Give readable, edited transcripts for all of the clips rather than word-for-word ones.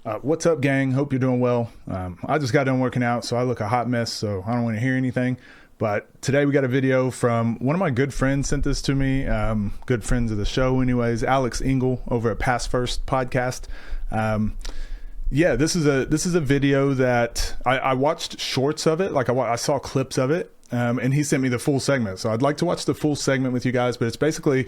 What's up, gang? Hope you're doing well. I just got done working out, so I look a hot mess, so I don't want to hear anything. But today we got a video from one of my good friends sent this to me. Good friends of the show anyways, Alex Engel over at Pass First Podcast. Yeah, this is a video that I watched shorts of it. Like I saw clips of it. And he sent me the full segment. So I'd like to watch the full segment with you guys, but it's basically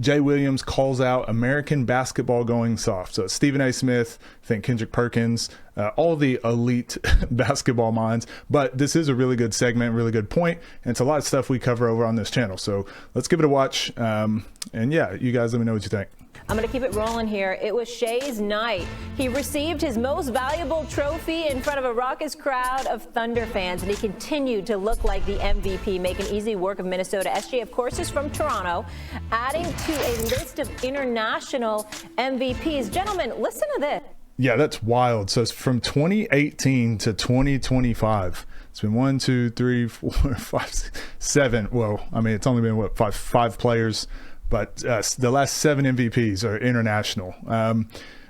Jay Williams calls out American basketball going soft. So it's Stephen A. Smith, I think Kendrick Perkins, all the elite basketball minds. But this is a really good segment, really good point, and it's a lot of stuff we cover over on this channel. So let's give it a watch. And yeah, you guys let me know what you think. I'm going to keep it rolling here. It was Shai's night. He received his most valuable trophy in front of a raucous crowd of Thunder fans, and he continued to look like the MVP, making easy work of Minnesota. SJ, of course, is from Toronto, adding to a list of international MVPs. Gentlemen, listen to this. Yeah, that's wild. So it's from 2018 to 2025. It's been 1, 2, 3, 4, 5, 6, 7. Well, I mean, it's only been, what, five players. But the last 7 MVPs are international.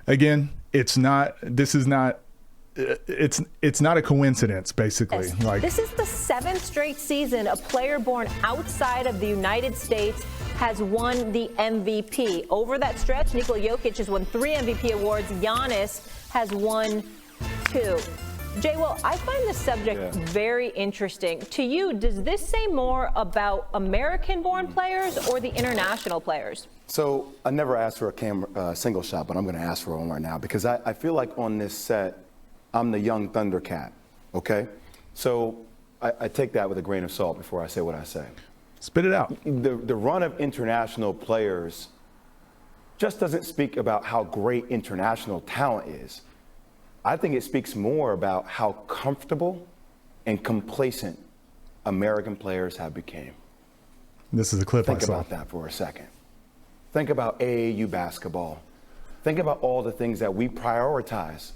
Again, it's not a coincidence, basically. Yes. Like, this is the 7th straight season a player born outside of the United States has won the MVP. Over that stretch, Nikola Jokic has won 3 MVP awards. Giannis has won 2. Jay, well, I find this subject very interesting. To you, does this say more about American-born players or the international players? So I never asked for a single shot, but I'm going to ask for one right now because I feel like on this set, I'm the young Thundercat, okay? So I take that with a grain of salt before I say what I say. Spit it out. The run of international players just doesn't speak about how great international talent is. I think it speaks more about how comfortable and complacent American players have become. This is a clip I saw. Think about that for a second. Think about AAU basketball. Think about all the things that we prioritize.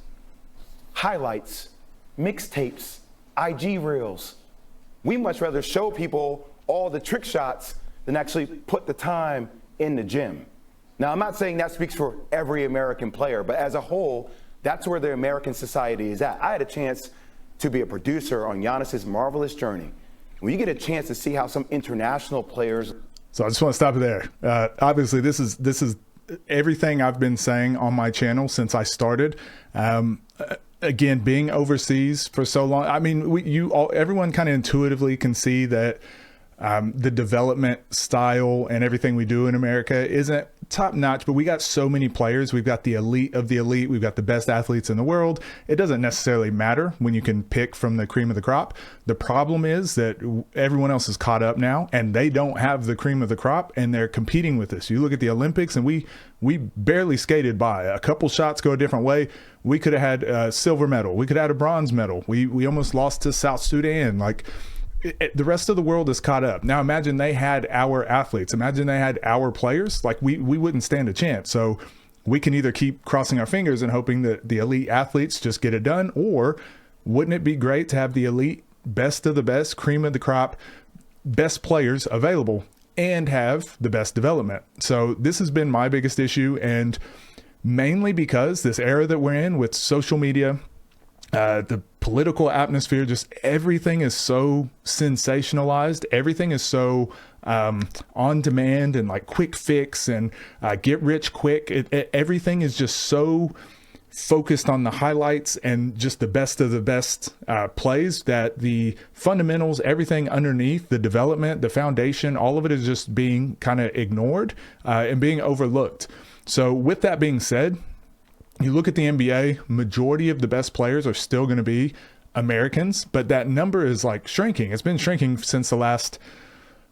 Highlights, mixtapes, IG reels. We much rather show people all the trick shots than actually put the time in the gym. Now, I'm not saying that speaks for every American player, but as a whole, that's where the American society is at. I had a chance to be a producer on Giannis's marvelous journey. When you get a chance to see how some international players. So I just want to stop it there. Obviously, this is everything I've been saying on my channel since I started. Again, being overseas for so long, I mean, everyone kind of intuitively can see that the development style and everything we do in America isn't top notch, but we got so many players. We've got the elite of the elite. We've got the best athletes in the world. It doesn't necessarily matter when you can pick from the cream of the crop. The problem is that everyone else is caught up now and they don't have the cream of the crop and they're competing with us. You look at the Olympics and we barely skated by. A couple shots go a different way. We could have had a silver medal. We could have had a bronze medal. We almost lost to South Sudan. Like, the rest of the world is caught up. Now imagine they had our athletes, imagine they had our players, like we wouldn't stand a chance. So we can either keep crossing our fingers and hoping that the elite athletes just get it done, or wouldn't it be great to have the elite, best of the best, cream of the crop, best players available and have the best development? So this has been my biggest issue, and mainly because this era that we're in with social media, the political atmosphere, just everything is so sensationalized. Everything is so on demand and like quick fix and get rich quick. Everything is just so focused on the highlights and just the best of the best plays that the fundamentals, everything underneath, the development, the foundation, all of it is just being kind of ignored and being overlooked. So with that being said, you look at the NBA, majority of the best players are still going to be Americans, but that number is like shrinking. It's been shrinking since the last,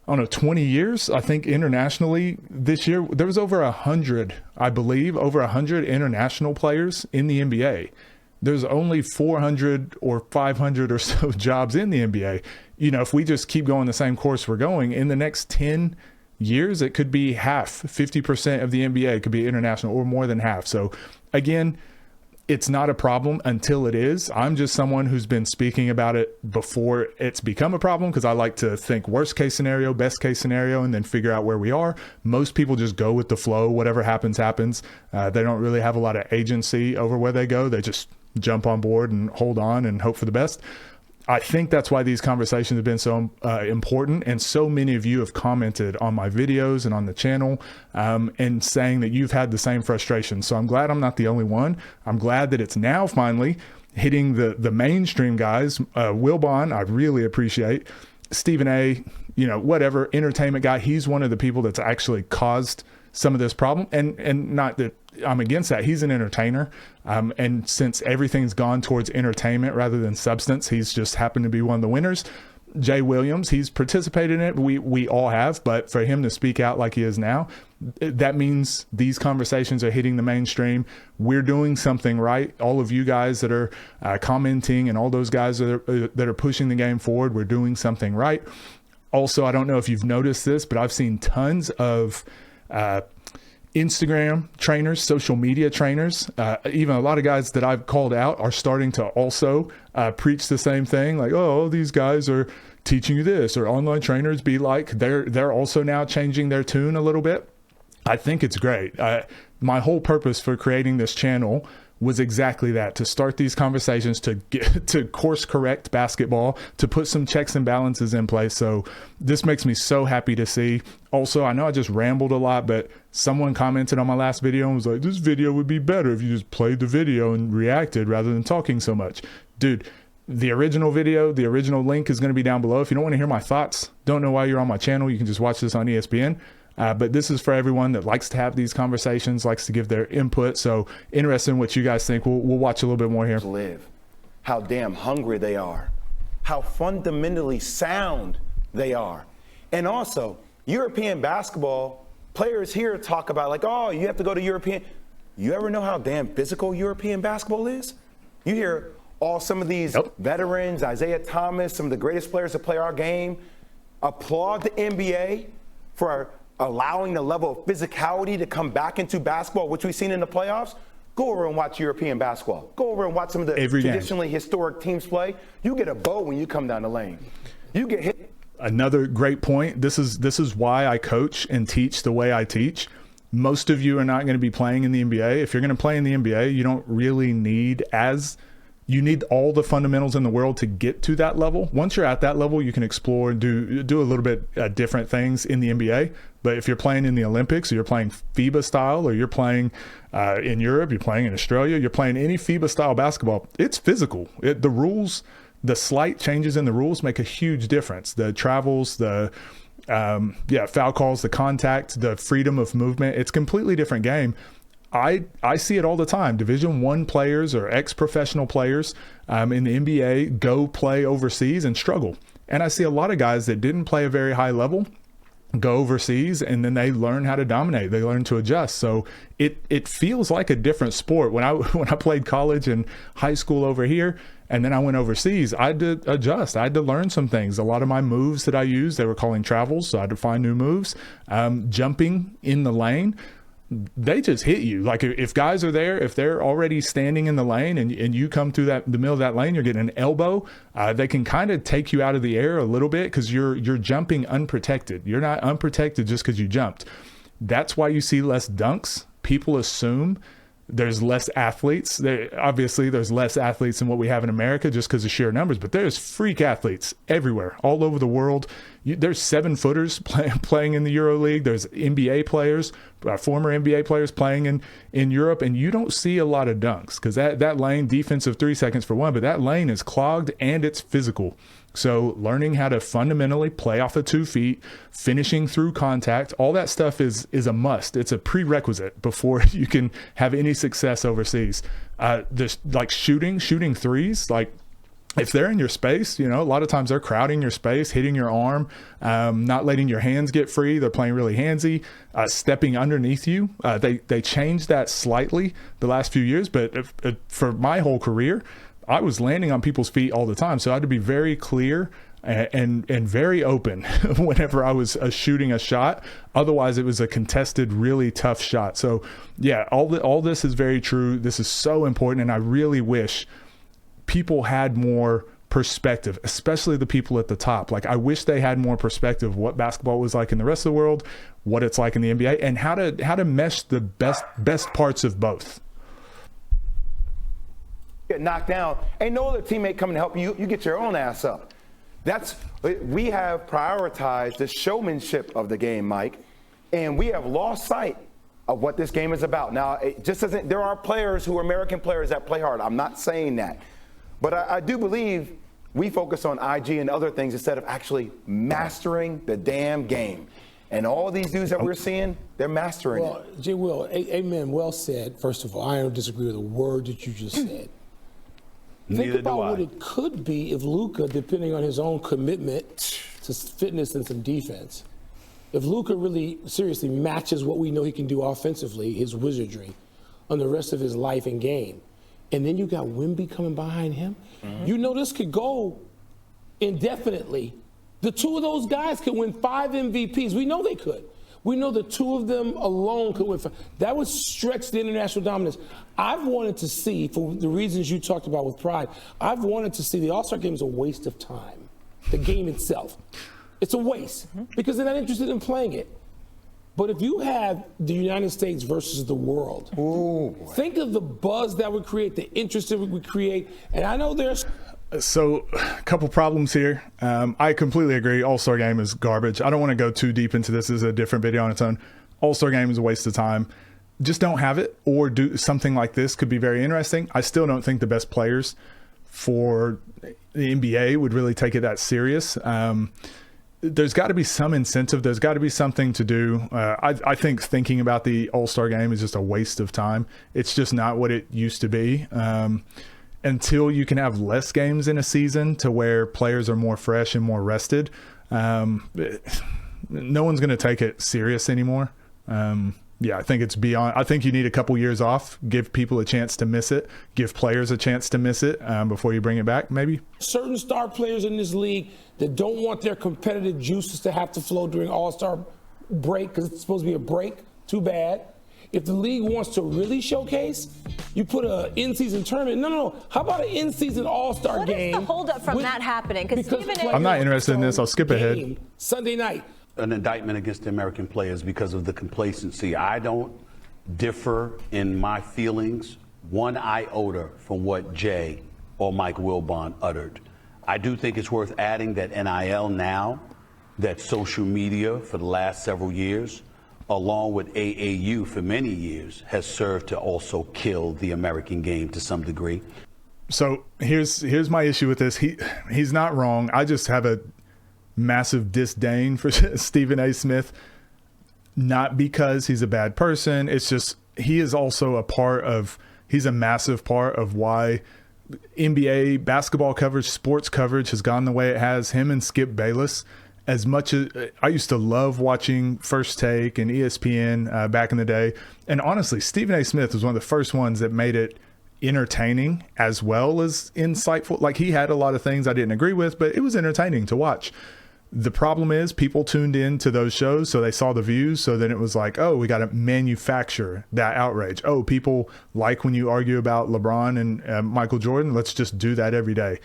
I don't know, 20 years. I think internationally this year, there was over 100, I believe, over 100 international players in the NBA. There's only 400 or 500 or so jobs in the NBA. You know, if we just keep going the same course we're going, in the next 10 years, it could be half, 50% of the NBA could be international or more than half. So again, it's not a problem until it is. I'm just someone who's been speaking about it before it's become a problem, because I like to think worst case scenario, best case scenario, and then figure out where we are. Most people just go with the flow. Whatever happens, happens. They don't really have a lot of agency over where they go. They just jump on board and hold on and hope for the best. I think that's why these conversations have been so important, and so many of you have commented on my videos and on the channel and saying that you've had the same frustration. So I'm glad I'm not the only one. I'm glad that it's now finally hitting the mainstream guys. Will Bond, I really appreciate. Stephen A., whatever, entertainment guy, he's one of the people that's actually caused some of this problem, and not that I'm against that. He's an entertainer, and since everything's gone towards entertainment rather than substance, he's just happened to be one of the winners. Jay Williams, he's participated in it. We all have, but for him to speak out like he is now, that means these conversations are hitting the mainstream. We're doing something right. All of you guys that are commenting, and all those guys that are pushing the game forward, we're doing something right. Also, I don't know if you've noticed this, but I've seen tons of Instagram trainers, social media trainers, even a lot of guys that I've called out are starting to also preach the same thing. Like, oh, these guys are teaching you this, or online trainers be like. They're also now changing their tune a little bit. I think it's great. My whole purpose for creating this channel was exactly that, to start these conversations, to get to course correct basketball, to put some checks and balances in place. So this makes me so happy to see. Also, I know I just rambled a lot, but someone commented on my last video and was like, this video would be better if you just played the video and reacted rather than talking so much. Dude, the original video, the original link is going to be down below. If you don't want to hear my thoughts, don't know why you're on my channel, you can just watch this on ESPN. But this is for everyone that likes to have these conversations, likes to give their input. So interested in what you guys think. We'll watch a little bit more here. Live, how damn hungry they are, how fundamentally sound they are. And also, European basketball, players here talk about like, oh, you have to go to European. You ever know how damn physical European basketball is? You hear some of these veterans, Isaiah Thomas, some of the greatest players to play our game, applaud the NBA for allowing the level of physicality to come back into basketball, which we've seen in the playoffs. Go over and watch European basketball. Go over and watch some of the traditionally historic teams play. You get a bow when you come down the lane. You get hit. Another great point. This is why I coach and teach the way I teach. Most of you are not going to be playing in the NBA. If you're going to play in the NBA, you don't really need you need all the fundamentals in the world to get to that level. Once you're at that level, you can explore and do a little bit different things in the NBA. But if you're playing in the Olympics, or you're playing FIBA style, or you're playing in Europe, you're playing in Australia, you're playing any FIBA style basketball, it's physical. The rules, the slight changes in the rules make a huge difference. The travels, the foul calls, the contact, the freedom of movement, it's a completely different game. I see it all the time. Division I players or ex-professional players in the NBA go play overseas and struggle. And I see a lot of guys that didn't play a very high level go overseas, and then they learn how to dominate. They learn to adjust. So it feels like a different sport. When I played college and high school over here, and then I went overseas, I had to adjust. I had to learn some things. A lot of my moves that I used, they were calling travels, so I had to find new moves. Jumping in the lane, they just hit you. Like if guys are there, if they're already standing in the lane and you come through the middle of that lane, you're getting an elbow, they can kind of take you out of the air a little bit, because you're jumping unprotected. You're not unprotected just because you jumped. That's why you see less dunks. People assume there's less athletes. Obviously, there's less athletes than what we have in America just because of sheer numbers, but there's freak athletes everywhere, all over the world. There's 7-footers playing in the EuroLeague. There's NBA players, former NBA players playing in Europe, and you don't see a lot of dunks because that lane, defensive 3 seconds for one, but that lane is clogged and it's physical. So learning how to fundamentally play off of 2 feet, finishing through contact, all that stuff is a must. It's a prerequisite before you can have any success overseas. There's like shooting threes, like if they're in your space, a lot of times they're crowding your space, hitting your arm, not letting your hands get free. They're playing really handsy, stepping underneath you. They changed that slightly the last few years, but for my whole career, I was landing on people's feet all the time. So I had to be very clear and very open whenever I was shooting a shot. Otherwise, it was a contested, really tough shot. So, yeah, all this is very true. This is so important, and I really wish people had more perspective, especially the people at the top. Like, I wish they had more perspective of what basketball was like in the rest of the world, what it's like in the NBA, and how to mesh the best parts of both. Get knocked down, ain't no other teammate coming to help you. You get your own ass up. We have prioritized the showmanship of the game, Mike, and we have lost sight of what this game is about. Now, it just doesn't. There are players who are American players that play hard. I'm not saying that. But I do believe we focus on IG and other things instead of actually mastering the damn game. And all these dudes that we're seeing, they're mastering it. Well, J. Will, amen, well said. First of all, I don't disagree with a word that you just said. Think about what it could be if Luka, depending on his own commitment to fitness and some defense, if Luka really seriously matches what we know he can do offensively, his wizardry, on the rest of his life and game. And then you got Wemby coming behind him. Mm-hmm. You know this could go indefinitely. The two of those guys could win 5 MVPs. We know they could. We know the two of them alone could win 5. That would stretch the international dominance. I've wanted to see, for the reasons you talked about with pride, I've wanted to see the All-Star game is a waste of time. The game itself. It's a waste because they're not interested in playing it. But if you have the United States versus the world, think of the buzz that would create, the interest that would create. And I know there's... So, a couple problems here. I completely agree. All-Star Game is garbage. I don't want to go too deep into this. This is a different video on its own. All-Star Game is a waste of time. Just don't have it, or do something like this could be very interesting. I still don't think the best players for the NBA would really take it that serious. There's got to be some incentive. There's got to be something to do. I think thinking about the All-Star Game is just a waste of time. It's just not what it used to be. Until you can have less games in a season to where players are more fresh and more rested, no one's going to take it serious anymore. I think it's beyond. I think you need a couple years off, give people a chance to miss it, give players a chance to miss it before you bring it back, maybe. Certain star players in this league that don't want their competitive juices to have to flow during All-Star break because it's supposed to be a break. Too bad. If the league wants to really showcase, you put an in-season tournament. No. How about an in-season All-Star game? What is the holdup from that happening? Because I'm not interested in this. I'll skip ahead. Sunday night. An indictment against the American players because of the complacency. I don't differ in my feelings one iota from what Jay or Mike Wilbon uttered. I do think it's worth adding that NIL now, that social media for the last several years, along with AAU for many years, has served to also kill the American game to some degree. So here's my issue with this. He's not wrong. I just have a massive disdain for Stephen A. Smith, not because he's a bad person. It's just he is also he's a massive part of why NBA basketball coverage, sports coverage has gone the way it has. Him and Skip Bayless. As much as I used to love watching First Take and ESPN back in the day, and honestly, Stephen A. Smith was one of the first ones that made it entertaining as well as insightful. Like, he had a lot of things I didn't agree with, but it was entertaining to watch. The problem is people tuned in to those shows, so they saw the views. So then it was like, oh, we got to manufacture that outrage. Oh, people like when you argue about LeBron and Michael Jordan. Let's just do that every day.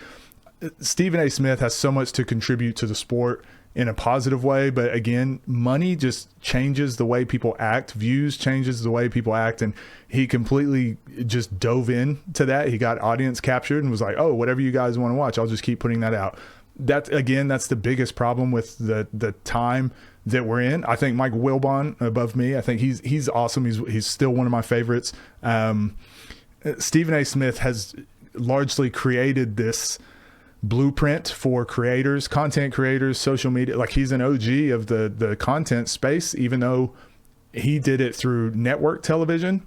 Stephen A. Smith has so much to contribute to the sport in a positive way. But again, money just changes the way people act. Views changes the way people act. And he completely just dove into that. He got audience captured and was like, oh, whatever you guys want to watch, I'll just keep putting that out. That's the biggest problem with the time that we're in. I think Mike Wilbon above me. I think he's awesome. He's still one of my favorites. Stephen A. Smith has largely created this blueprint for creators, content creators, social media. Like, he's an OG of the content space, even though he did it through network television.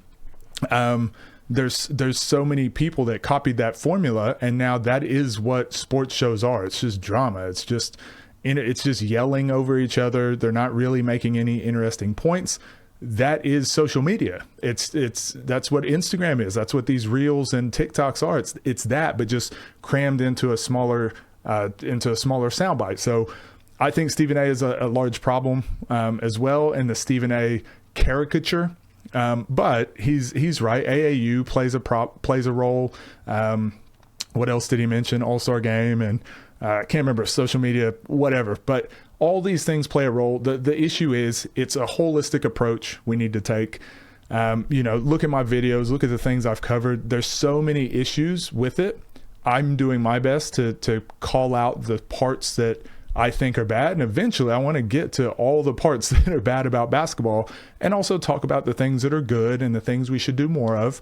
There's so many people that copied that formula, and now that is what sports shows are. It's just drama. It's just yelling over each other. They're not really making any interesting points. That is social media. That's what Instagram is. That's what these reels and TikToks are. It's that, but just crammed into a smaller into a smaller soundbite. So I think Stephen A is a large problem as well, and the Stephen A caricature. But he's right. AAU plays a role. What else did he mention? All-Star game, and I can't remember, social media, whatever. But all these things play a role. The issue is it's a holistic approach we need to take. Look at my videos, look at the things I've covered. There's so many issues with it. I'm doing my best to call out the parts that I think are bad. And eventually I want to get to all the parts that are bad about basketball, and also talk about the things that are good and the things we should do more of.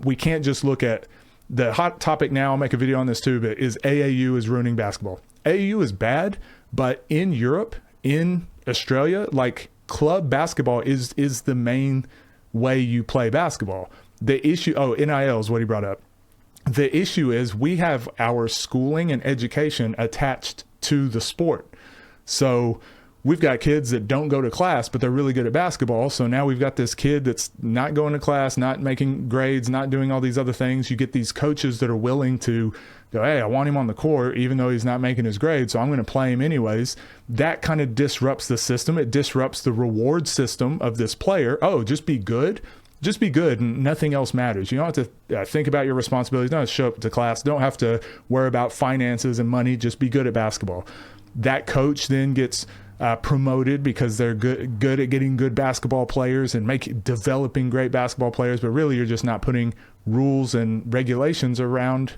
We can't just look at the hot topic now. I'll make a video on this too, but is AAU is ruining basketball. AAU is bad, but in Europe, in Australia, like, club basketball is the main way you play basketball. The issue, NIL is what he brought up. The issue is we have our schooling and education attached to the sport. So we've got kids that don't go to class, but they're really good at basketball. So now we've got this kid that's not going to class, not making grades, not doing all these other things. You get these coaches that are willing to go, hey, I want him on the court, even though he's not making his grade, so I'm going to play him anyways. That kind of disrupts the system. It disrupts the reward system of this player. Oh, just be good. Just be good, and nothing else matters. You don't have to think about your responsibilities. Don't have to show up to class. Don't have to worry about finances and money. Just be good at basketball. That coach then gets promoted because they're good at getting good basketball players and developing great basketball players. But really, you're just not putting rules and regulations around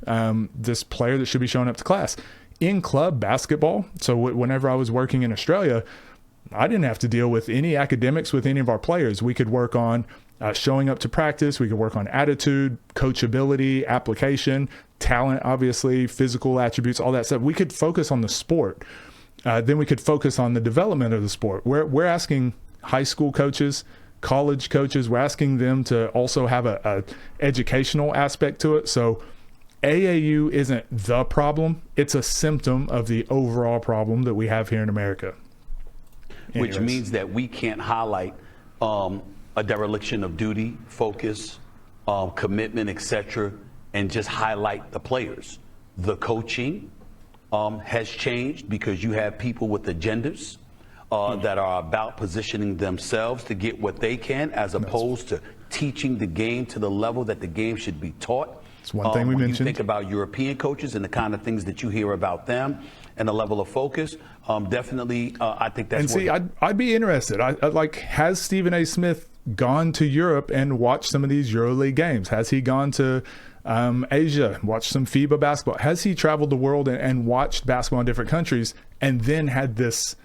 this player that should be showing up to class. In club basketball, so whenever I was working in Australia, I didn't have to deal with any academics with any of our players. We could work on showing up to practice. We could work on attitude, coachability, application, talent, obviously, physical attributes, all that stuff. We could focus on the sport. Then we could focus on the development of the sport. We're asking high school coaches, college coaches, we're asking them to also have a educational aspect to it. So AAU isn't the problem. It's a symptom of the overall problem that we have here in America. Which means that we can't highlight a dereliction of duty, focus, commitment, etc., and just highlight the players. The coaching has changed because you have people with agendas that are about positioning themselves to get what they can, as opposed to teaching the game to the level that the game should be taught. It's one thing we mentioned. You think about European coaches and the kind of things that you hear about them and the level of focus. Definitely, I think that's. And see, I'd be interested. Has Stephen A. Smith gone to Europe and watched some of these EuroLeague games? Has he gone to Asia, watched some FIBA basketball? Has he traveled the world and watched basketball in different countries and then had this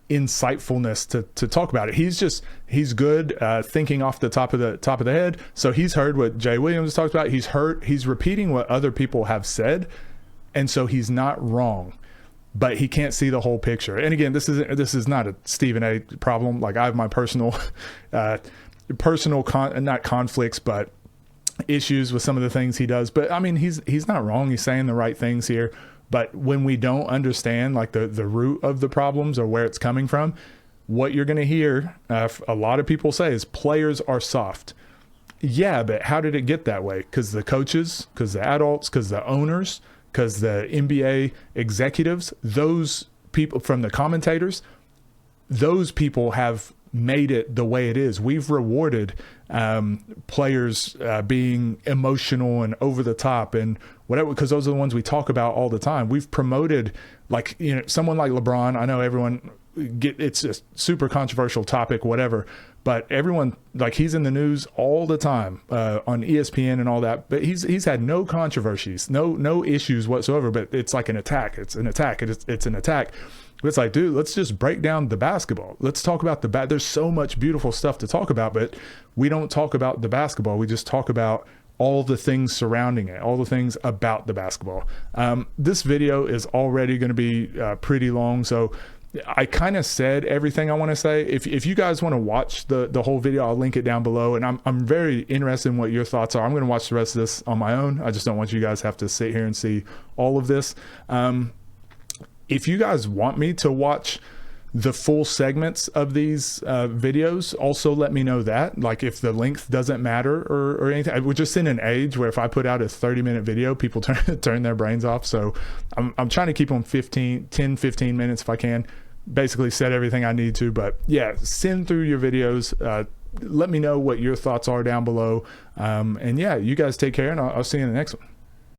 insightfulness to talk about it? He's good thinking off the top of the head. So he's heard what Jay Williams talked about. He's repeating what other people have said, and so he's not wrong. But he can't see the whole picture. And again, this is not a Stephen A. problem. Like, I have my personal not conflicts, but issues with some of the things he does. But I mean, he's not wrong. He's saying the right things here. But when we don't understand like the root of the problems or where it's coming from, what you're going to hear a lot of people say is players are soft. Yeah, but how did it get that way? Because the coaches, because the adults, because the owners, because the NBA executives, those people, from the commentators, those people have made it the way it is. We've rewarded players being emotional and over the top and whatever, because those are the ones we talk about all the time. We've promoted, someone like LeBron. I know everyone it's a super controversial topic, whatever, but everyone, he's in the news all the time on ESPN and all that, but he's had no controversies, no issues whatsoever, but it's like an attack. It's an attack. It's an attack. It's like, dude, let's just break down the basketball. Let's talk about there's so much beautiful stuff to talk about, but we don't talk about the basketball. We just talk about all the things surrounding it, all the things about the basketball. This video is already going to be pretty long, so I kind of said everything I want to say. If you guys want to watch the whole video, I'll link it down below, and I'm very interested in what your thoughts are. I'm going to watch the rest of this on my own. I just don't want you guys to have to sit here and see all of this. If you guys want me to watch the full segments of these videos, also let me know that. Like if the length doesn't matter or anything. We're just in an age where if I put out a 30-minute video, people turn their brains off. So I'm trying to keep them 10, 15 minutes if I can. Basically set everything I need to. But yeah, send through your videos. Let me know what your thoughts are down below. And yeah, you guys take care, and I'll see you in the next one.